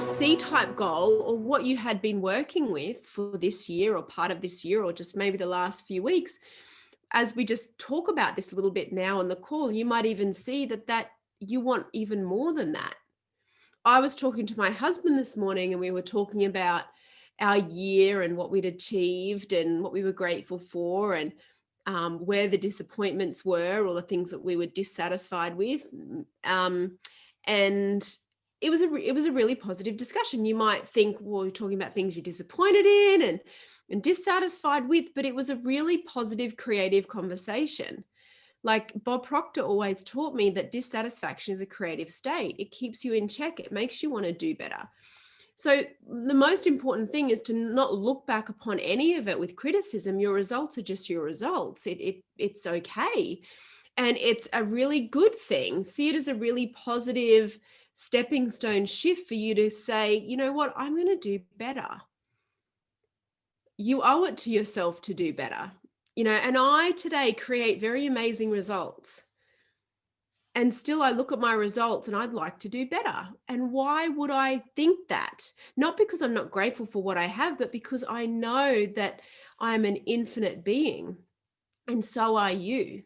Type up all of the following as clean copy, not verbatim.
C-type goal, or what you had been working with for this year or part of this year, or just maybe the last few weeks, as we just talk about this a little bit now on the call, you might even see that you want even more than that. I was talking to my husband this morning and we were talking about our year and what we'd achieved and what we were grateful for, and where the disappointments were, or the things that we were dissatisfied with. And it was a really positive discussion. You might think, well, we're talking about things you're disappointed in and dissatisfied with, but it was a really positive, creative conversation. Like Bob Proctor always taught me that dissatisfaction is a creative state. It keeps you in check. It makes you want to do better. So the most important thing is to not look back upon any of it with criticism. Your results are just your results. It's okay. And it's a really good thing. See it as a really positive stepping stone shift for you to say, you know what, I'm going to do better. You owe it to yourself to do better. And I today create very amazing results. And still I look at my results and I'd like to do better. And why would I think that? Not because I'm not grateful for what I have, but because I know that I'm an infinite being. And so are you.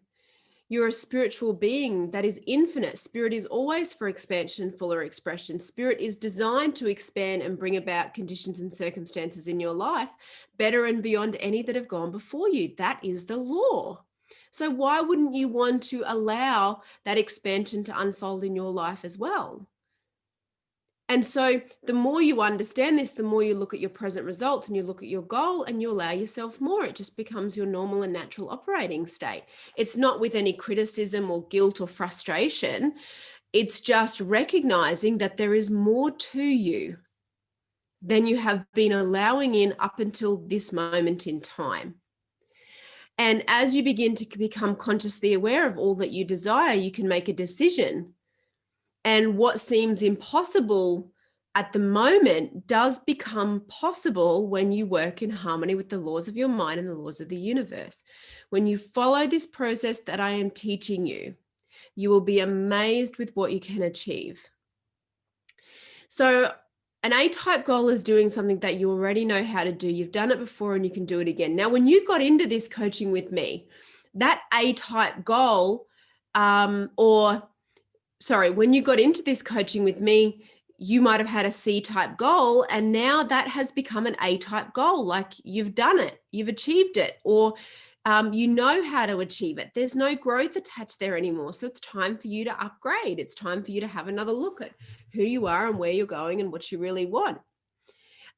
You're a spiritual being that is infinite. Spirit is always for expansion and fuller expression. Spirit is designed to expand and bring about conditions and circumstances in your life better and beyond any that have gone before you. That is the law. So why wouldn't you want to allow that expansion to unfold in your life as well? And so the more you understand this, the more you look at your present results and you look at your goal and you allow yourself more. It just becomes your normal and natural operating state. It's not with any criticism or guilt or frustration. It's just recognizing that there is more to you than you have been allowing in up until this moment in time. And as you begin to become consciously aware of all that you desire, you can make a decision. And what seems impossible at the moment does become possible when you work in harmony with the laws of your mind and the laws of the universe. When you follow this process that I am teaching you, you will be amazed with what you can achieve. So an A-type goal is doing something that you already know how to do. You've done it before and you can do it again. Now, when you got into this coaching with me, that A-type goal, when you got into this coaching with me, you might have had a C-type goal, and now that has become an A-type goal. Like you've done it, you've achieved it, or you know how to achieve it. There's no growth attached there anymore. So it's time for you to upgrade. It's time for you to have another look at who you are and where you're going and what you really want.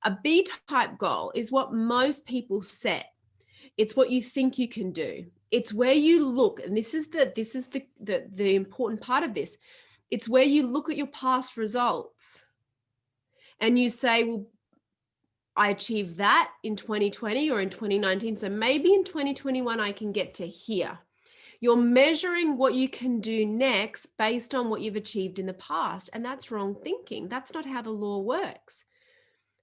A B-type goal is what most people set. It's what you think you can do. It's where you look, and this is the important part of this. It's where you look at your past results and you say, well, I achieved that in 2020 or in 2019. So maybe in 2021, I can get to here. You're measuring what you can do next based on what you've achieved in the past. And that's wrong thinking. That's not how the law works.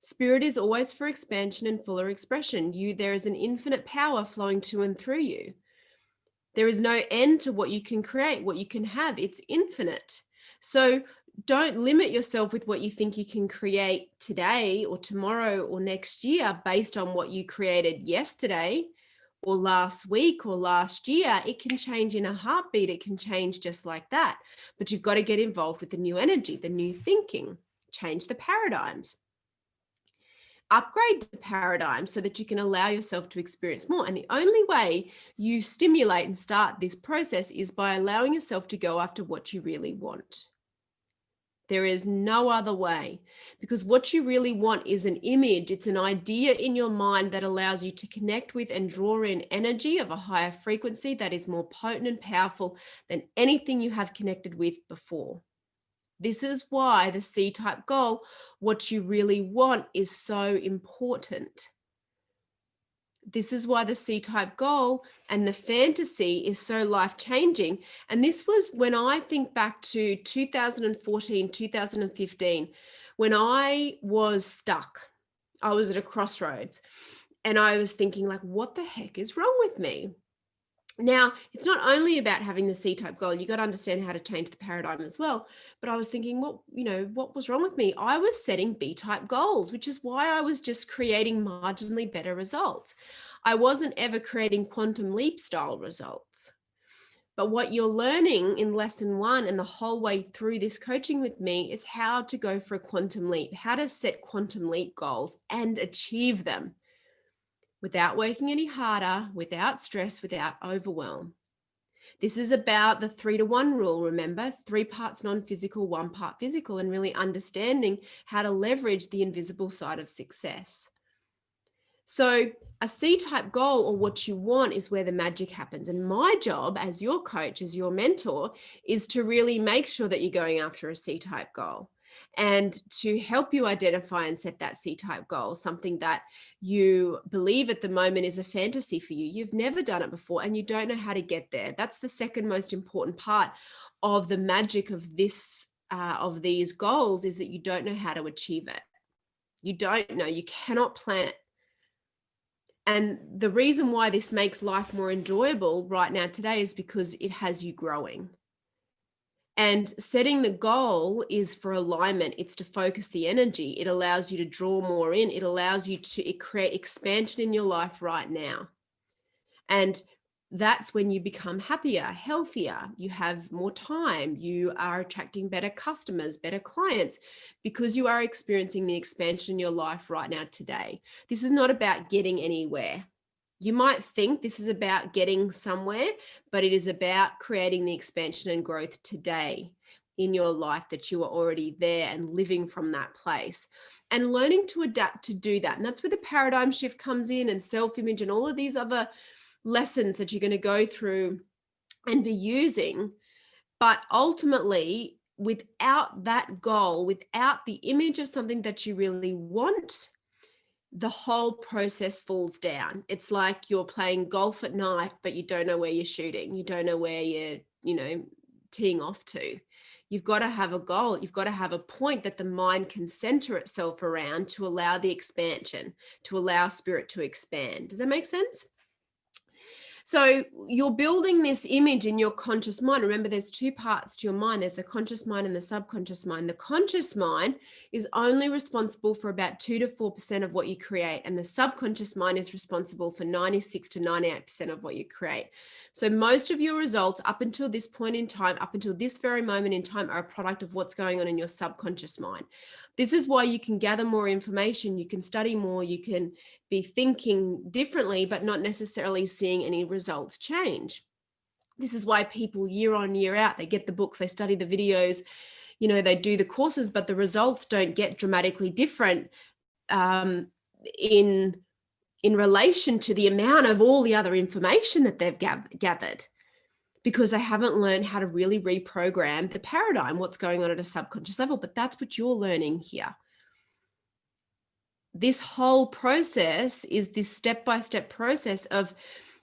Spirit is always for expansion and fuller expression. There is an infinite power flowing to and through you. There is no end to what you can create, what you can have. It's infinite. So don't limit yourself with what you think you can create today or tomorrow or next year based on what you created yesterday or last week or last year. It can change in a heartbeat. It can change just like that. But you've got to get involved with the new energy, the new thinking, change the paradigms. Upgrade the paradigm so that you can allow yourself to experience more. And the only way you stimulate and start this process is by allowing yourself to go after what you really want. There is no other way, because what you really want is an image. It's an idea in your mind that allows you to connect with and draw in energy of a higher frequency that is more potent and powerful than anything you have connected with before. This is why the C-type goal, what you really want, is so important. This is why the C-type goal and the fantasy is so life-changing. And this was when I think back to 2014, 2015, when I was stuck. I was at a crossroads and I was thinking, like, what the heck is wrong with me? Now, it's not only about having the C-type goal. You got to understand how to change the paradigm as well. But I was thinking, what was wrong with me? I was setting B-type goals, which is why I was just creating marginally better results. I wasn't ever creating quantum leap style results. But what you're learning in lesson 1 and the whole way through this coaching with me is how to go for a quantum leap, how to set quantum leap goals and achieve them without working any harder, without stress, without overwhelm. This is about the 3-to-1 rule, remember? 3 parts non-physical, 1 part physical, and really understanding how to leverage the invisible side of success. So a C-type goal, or what you want, is where the magic happens. And my job as your coach, as your mentor, is to really make sure that you're going after a C-type goal and to help you identify and set that C-type goal, something that you believe at the moment is a fantasy for you. You've never done it before and you don't know how to get there. That's the second most important part of the magic of this, of these goals, is that you don't know how to achieve it. You don't know, you cannot plan it. And the reason why this makes life more enjoyable right now today is because it has you growing. And setting the goal is for alignment. It's to focus the energy. It allows you to draw more in. It allows you to create expansion in your life right now. And that's when you become happier, healthier, you have more time, you are attracting better customers, better clients, because you are experiencing the expansion in your life right now today. This is not about getting anywhere. You might think this is about getting somewhere, but it is about creating the expansion and growth today in your life, that you are already there and living from that place and learning to adapt to do that. And that's where the paradigm shift comes in, and self-image and all of these other lessons that you're going to go through and be using. But ultimately, without that goal, without the image of something that you really want, the whole process falls down. It's like you're playing golf at night, but you don't know where you're shooting. You don't know where you're, teeing off to. You've got to have a goal. You've got to have a point that the mind can center itself around to allow the expansion, to allow spirit to expand. Does that make sense? So you're building this image in your conscious mind. Remember, there's 2 parts to your mind. There's the conscious mind and the subconscious mind. The conscious mind is only responsible for about 2 to 4% of what you create. And the subconscious mind is responsible for 96 to 98% of what you create. So most of your results up until this point in time, up until this very moment in time, are a product of what's going on in your subconscious mind. This is why you can gather more information, you can study more, you can be thinking differently, but not necessarily seeing any results change. This is why people year on, year out, they get the books, they study the videos, they do the courses, but the results don't get dramatically different in relation to the amount of all the other information that they've gathered, because they haven't learned how to really reprogram the paradigm, what's going on at a subconscious level. But that's what you're learning here. This whole process is this step-by-step process of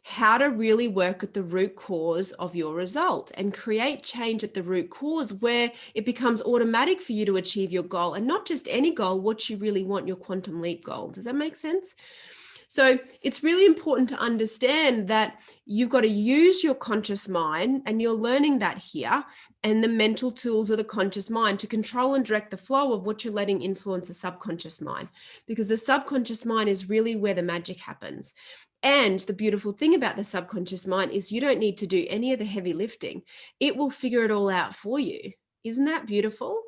how to really work at the root cause of your result and create change at the root cause, where it becomes automatic for you to achieve your goal, and not just any goal, what you really want, your quantum leap goal. Does that make sense? So it's really important to understand that you've got to use your conscious mind, and you're learning that here, and the mental tools of the conscious mind to control and direct the flow of what you're letting influence the subconscious mind, because the subconscious mind is really where the magic happens. And the beautiful thing about the subconscious mind is you don't need to do any of the heavy lifting. It will figure it all out for you. Isn't that beautiful?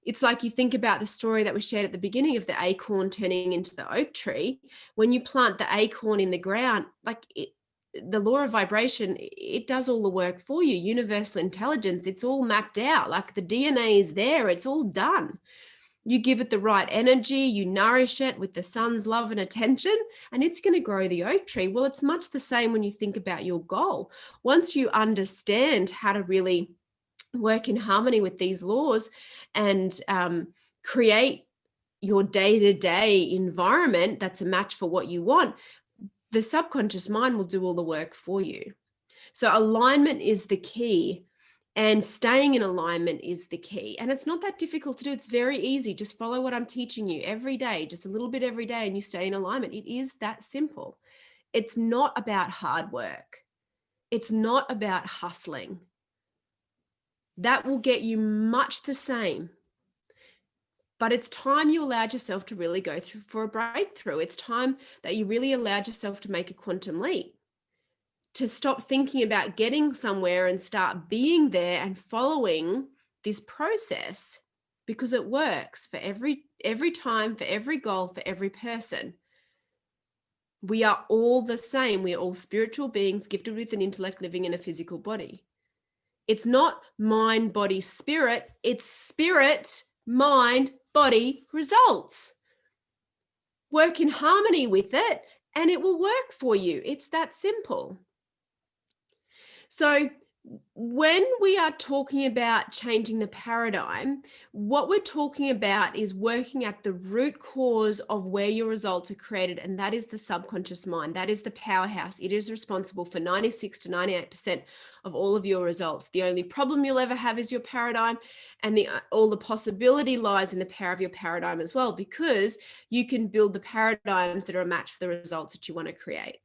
It's like you think about the story that was shared at the beginning of the acorn turning into the oak tree. When you plant the acorn in the ground, the law of vibration, it does all the work for you. Universal intelligence, it's all mapped out. Like the DNA is there, it's all done. You give it the right energy, you nourish it with the sun's love and attention, and it's going to grow the oak tree. Well, it's much the same when you think about your goal. Once you understand how to really work in harmony with these laws and create your day-to-day environment that's a match for what you want, the subconscious mind will do all the work for you. So alignment is the key, and staying in alignment is the key. And it's not that difficult to do. It's very easy. Just follow what I'm teaching you every day, just a little bit every day, and you stay in alignment. It is that simple. It's not about hard work. It's not about hustling. That will get you much the same. But it's time you allowed yourself to really go through for a breakthrough. It's time that you really allowed yourself to make a quantum leap, to stop thinking about getting somewhere and start being there and following this process, because it works for every time, for every goal, for every person. We are all the same. We are all spiritual beings gifted with an intellect living in a physical body. It's not mind, body, spirit. It's spirit, mind, body, results. Work in harmony with it and it will work for you. It's that simple. So when we are talking about changing the paradigm, what we're talking about is working at the root cause of where your results are created, and that is the subconscious mind. That is the powerhouse. It is responsible for 96 to 98% of all of your results. The only problem you'll ever have is your paradigm, and all the possibility lies in the power of your paradigm as well, because you can build the paradigms that are a match for the results that you want to create.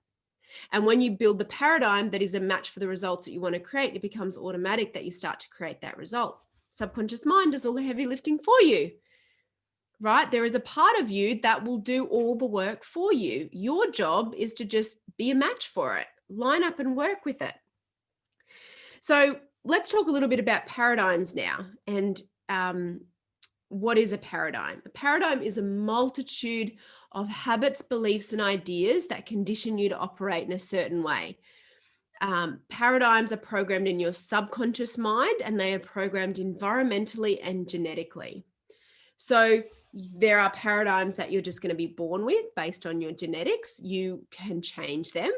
And when you build the paradigm that is a match for the results that you want to create, it becomes automatic that you start to create that result. Subconscious mind does all the heavy lifting for you, right? There is a part of you that will do all the work for you. Your job is to just be a match for it, line up and work with it. So let's talk a little bit about paradigms now. And what is a paradigm? A paradigm is a multitude of habits, beliefs, and ideas that condition you to operate in a certain way. Paradigms are programmed in your subconscious mind, and they are programmed environmentally and genetically. So there are paradigms that you're just going to be born with based on your genetics. You can change them.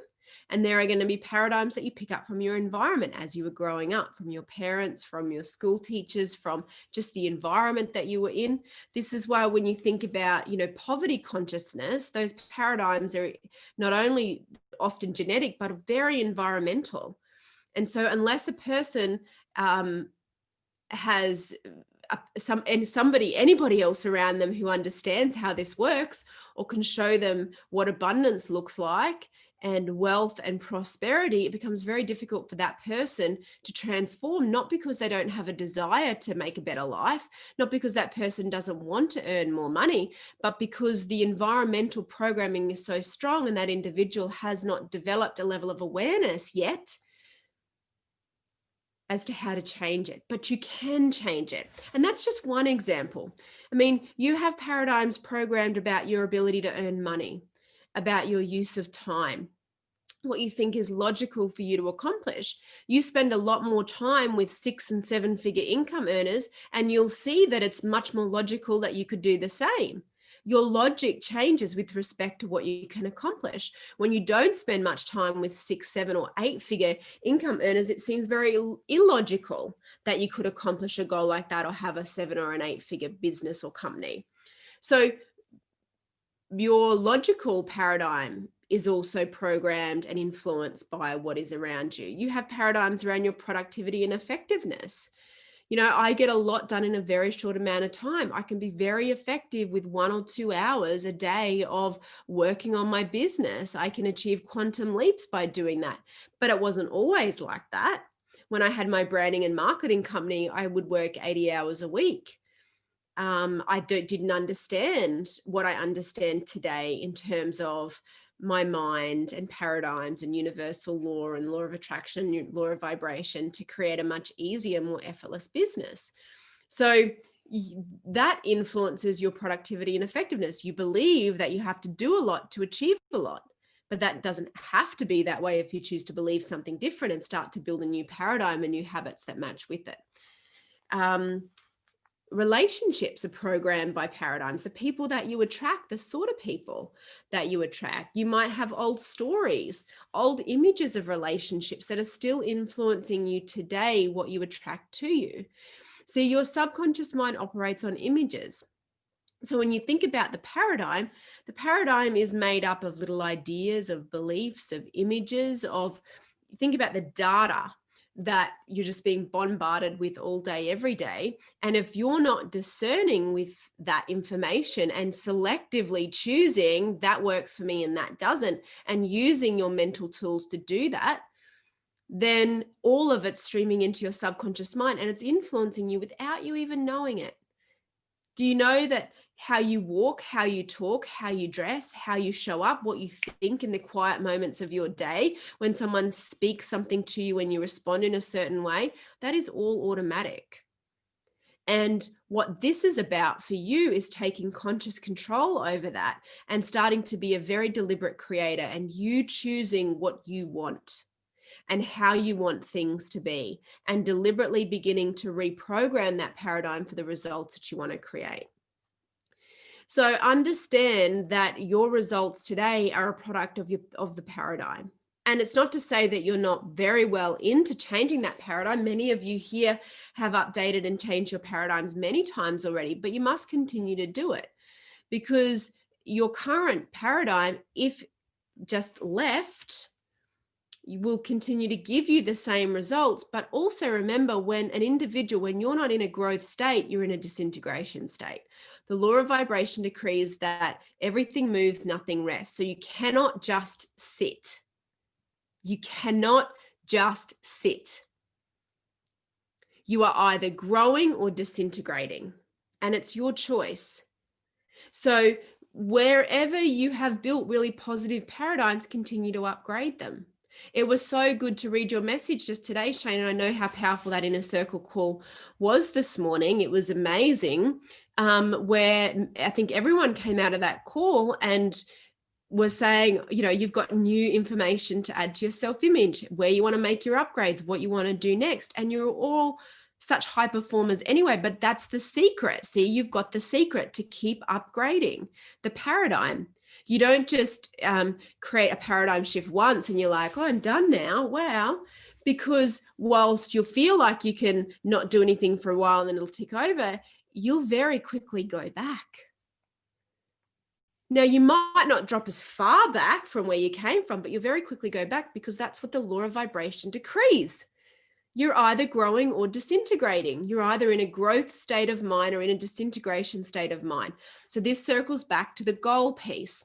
And there are going to be paradigms that you pick up from your environment as you were growing up, from your parents, from your school teachers, from just the environment that you were in. This is why when you think about, poverty consciousness, those paradigms are not only often genetic, but very environmental. And so unless a person has anybody else around them who understands how this works or can show them what abundance looks like and wealth and prosperity, it becomes very difficult for that person to transform, not because they don't have a desire to make a better life, not because that person doesn't want to earn more money, but because the environmental programming is so strong and that individual has not developed a level of awareness yet as to how to change it. But you can change it. And that's just one example. I mean, you have paradigms programmed about your ability to earn money, about your use of time, what you think is logical for you to accomplish. You spend a lot more time with 6 and 7 figure income earners, and you'll see that it's much more logical that you could do the same. Your logic changes with respect to what you can accomplish. When you don't spend much time with 6, 7, or 8 figure income earners, it seems very illogical that you could accomplish a goal like that or have a 7 or an 8 figure business or company. So your logical paradigm is also programmed and influenced by what is around you. You have paradigms around your productivity and effectiveness. I get a lot done in a very short amount of time. I can be very effective with 1 or 2 hours a day of working on my business. I can achieve quantum leaps by doing that. But it wasn't always like that. When I had my branding and marketing company, I would work 80 hours a week. I didn't understand what I understand today in terms of my mind and paradigms and universal law and law of attraction, law of vibration, to create a much easier, more effortless business. So that influences your productivity and effectiveness. You believe that you have to do a lot to achieve a lot, but that doesn't have to be that way if you choose to believe something different and start to build a new paradigm and new habits that match with it. Relationships are programmed by paradigms. The people that you attract, the sort of people that you attract. You might have old stories, old images of relationships that are still influencing you today, what you attract to you. So your subconscious mind operates on images. So when you think about the paradigm is made up of little ideas, of beliefs, of images, think about the data that you're just being bombarded with all day, every day. And if you're not discerning with that information and selectively choosing that works for me and that doesn't, and using your mental tools to do that, then all of it's streaming into your subconscious mind and it's influencing you without you even knowing it. Do you know that how you walk, how you talk, how you dress, how you show up, what you think in the quiet moments of your day, when someone speaks something to you and you respond in a certain way, that is all automatic. And what this is about for you is taking conscious control over that and starting to be a very deliberate creator, and you choosing what you want and how you want things to be, and deliberately beginning to reprogram that paradigm for the results that you want to create. So understand that your results today are a product of the paradigm. And it's not to say that you're not very well into changing that paradigm. Many of you here have updated and changed your paradigms many times already, but you must continue to do it, because your current paradigm, if just left, will continue to give you the same results. But also remember, when an individual, when you're not in a growth state, you're in a disintegration state. The law of vibration decrees that everything moves, nothing rests. So you cannot just sit. You cannot just sit. You are either growing or disintegrating, and it's your choice. So wherever you have built really positive paradigms, continue to upgrade them. It was so good to read your message just today, Shane, and I know how powerful that inner circle call was this morning. It was amazing, where I think everyone came out of that call and was saying, you know, you've got new information to add to your self-image, where you want to make your upgrades, what you want to do next. And you're all such high performers anyway, but that's the secret. See, you've got the secret to keep upgrading the paradigm. You don't just create a paradigm shift once and you're like, oh, I'm done now. Wow. Because whilst you'll feel like you can not do anything for a while and then it'll tick over, you'll very quickly go back. Now, you might not drop as far back from where you came from, but you'll very quickly go back, because that's what the law of vibration decrees. You're either growing or disintegrating. You're either in a growth state of mind or in a disintegration state of mind. So this circles back to the goal piece.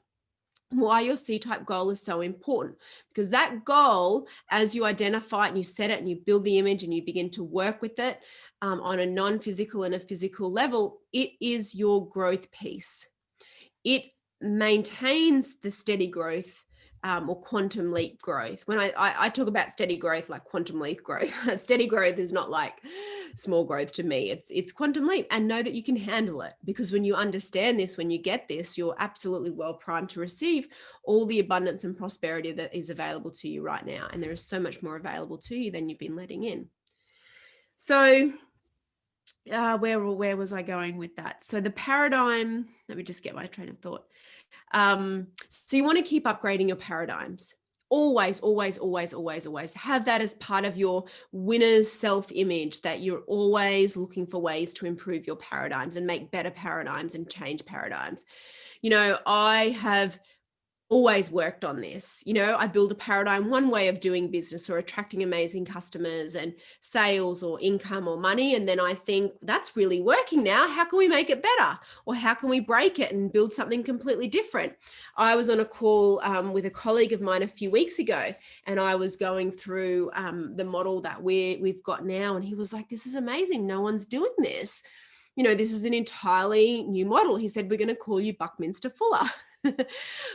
Why your C-type goal is so important, because that goal, as you identify it and you set it and you build the image and you begin to work with it on a non-physical and a physical level, it is your growth piece. It maintains the steady growth or quantum leap growth. When I talk about steady growth, like quantum leap growth, steady growth is not like small growth to me. It's quantum leap. And know that you can handle it, because when you understand this, when you get this, you're absolutely well primed to receive all the abundance and prosperity that is available to you right now. And there is so much more available to you than you've been letting in. So where was I going with that? So the paradigm, let me just get my train of thought. So you want to keep upgrading your paradigms. Always, always, always, always, always have that as part of your winner's self-image, that you're always looking for ways to improve your paradigms and make better paradigms and change paradigms. You know, I have always worked on this. You know, I build a paradigm, one way of doing business or attracting amazing customers and sales or income or money. And then I think that's really working now. How can we make it better? Or how can we break it and build something completely different? I was on a call with a colleague of mine a few weeks ago, and I was going through the model that we've got now. And he was like, this is amazing. No one's doing this. You know, this is an entirely new model. He said, we're going to call you Buckminster Fuller.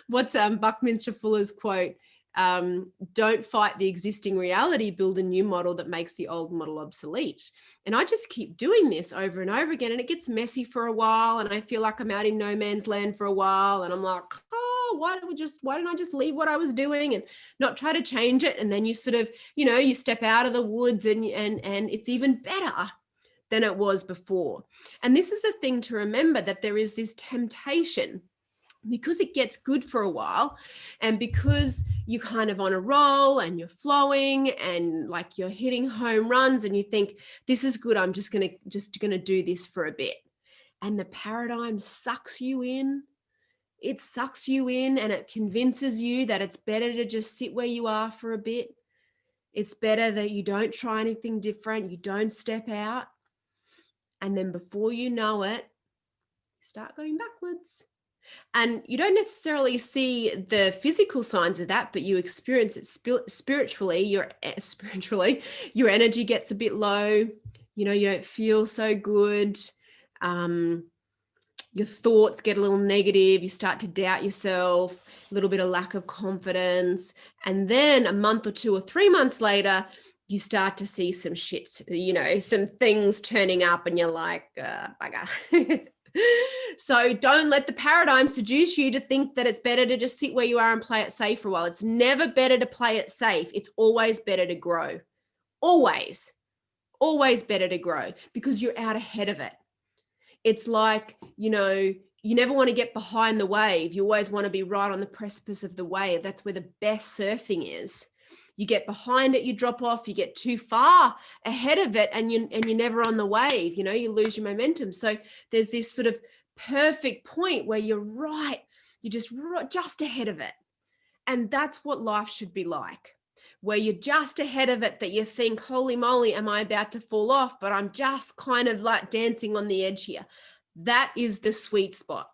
What's Buckminster Fuller's quote? Don't fight the existing reality, build a new model that makes the old model obsolete. And I just keep doing this over and over again, and it gets messy for a while, and I feel like I'm out in no man's land for a while, and I'm like, oh, why didn't I just leave what I was doing and not try to change it? And then you sort of, you know, you step out of the woods and it's even better than it was before. And this is the thing to remember, that there is this temptation, because it gets good for a while, and because you're kind of on a roll and you're flowing and like you're hitting home runs, and you think, this is good, I'm just gonna do this for a bit, and the paradigm sucks you in. It sucks you in, and it convinces you that it's better to just sit where you are for a bit. It's better that you don't try anything different, you don't step out, and then before you know it, you start going backwards. And you don't necessarily see the physical signs of that, but you experience it spiritually. Your energy gets a bit low. You know, you don't feel so good. Your thoughts get a little negative. You start to doubt yourself, a little bit of lack of confidence. And then a month or 2 or 3 months later, you start to see some shit, you know, some things turning up and you're like, bugger. So don't let the paradigm seduce you to think that it's better to just sit where you are and play it safe for a while. It's never better to play it safe. It's always better to grow. Always better to grow because you're out ahead of it. It's like, you know, you never want to get behind the wave. You always want to be right on the precipice of the wave. That's where the best surfing is. You get behind it, you drop off, you get too far ahead of it and you're never on the wave, you know, you lose your momentum. So there's this sort of perfect point where you're right, you're just ahead of it. And that's what life should be like, where you're just ahead of it, that you think, holy moly, am I about to fall off? But I'm just kind of like dancing on the edge here. That is the sweet spot,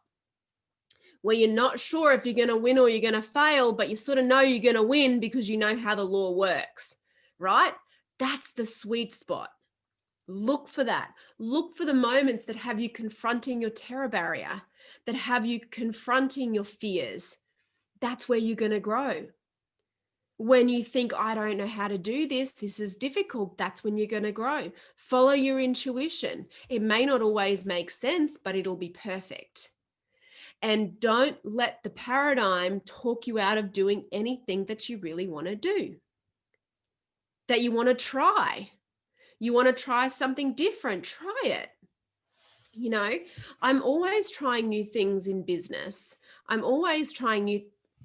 where you're not sure if you're going to win or you're going to fail, but you sort of know you're going to win because you know how the law works, right? That's the sweet spot. Look for that. Look for the moments that have you confronting your terror barrier, that have you confronting your fears. That's where you're going to grow. When you think, I don't know how to do this, this is difficult, that's when you're going to grow. Follow your intuition. It may not always make sense, but it'll be perfect. And don't let the paradigm talk you out of doing anything that you really want to do, that you want to try. You want to try something different, try it. You know, I'm always trying new things in business. I'm always trying new.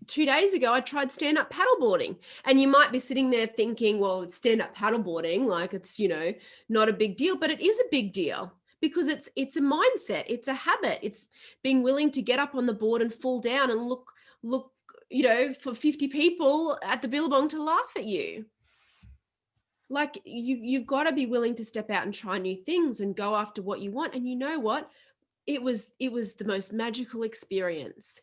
2 days ago, I tried stand-up paddleboarding. And you might be sitting there thinking, well, it's stand-up paddleboarding, like it's, you know, not a big deal, but it is a big deal because it's a mindset, it's a habit. It's being willing to get up on the board and fall down and look, you know, for 50 people at the billabong to laugh at you. Like you've got to be willing to step out and try new things and go after what you want. And you know what? It was the most magical experience.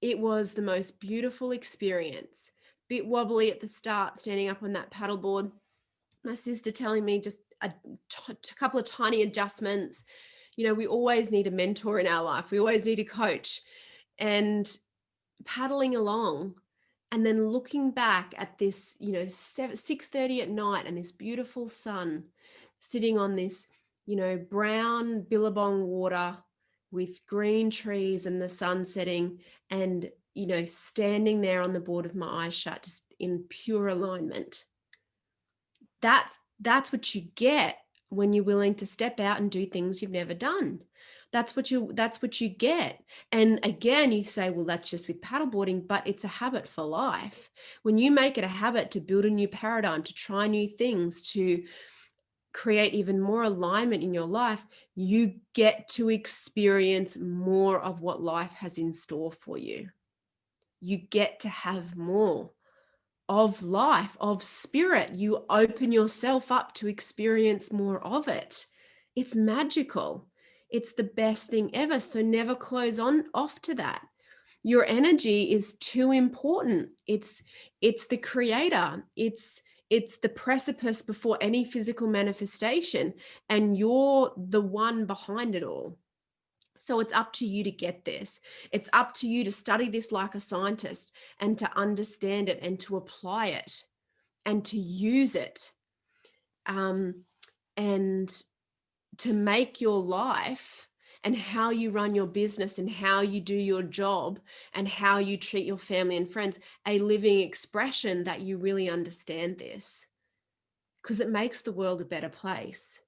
It was the most beautiful experience. Bit wobbly at the start, standing up on that paddleboard. My sister telling me just a couple of tiny adjustments. You know, we always need a mentor in our life. We always need a coach. And paddling along and then looking back at this, you know, 6:30 at night and this beautiful sun sitting on this, you know, brown billabong water with green trees and the sun setting and, you know, standing there on the board with my eyes shut, just in pure alignment. That's what you get when you're willing to step out and do things you've never done. That's what you get. And again, you say, well, that's just with paddleboarding, but it's a habit for life. When you make it a habit to build a new paradigm, to try new things, to create even more alignment in your life, you get to experience more of what life has in store for you. You get to have more of life, of spirit. You open yourself up to experience more of it. It's magical. It's the best thing ever. So never close off to that. Your energy is too important. It's the creator. It's the precipice before any physical manifestation, and you're the one behind it all. So it's up to you to get this. It's up to you to study this like a scientist and to understand it and to apply it and to use it, and to make your life and how you run your business and how you do your job and how you treat your family and friends a living expression that you really understand this, because it makes the world a better place.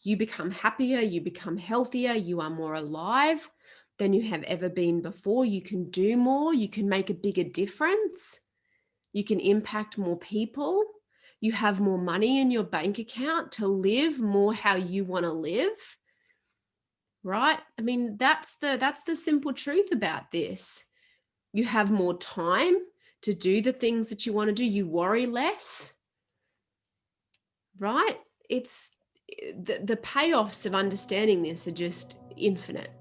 You become happier, you become healthier, you are more alive than you have ever been before. You can do more, you can make a bigger difference, you can impact more people, you have more money in your bank account to live more how you want to live. Right? I mean, that's the simple truth about this. You have more time to do the things that you want to do. You worry less, right? It's the payoffs of understanding this are just infinite.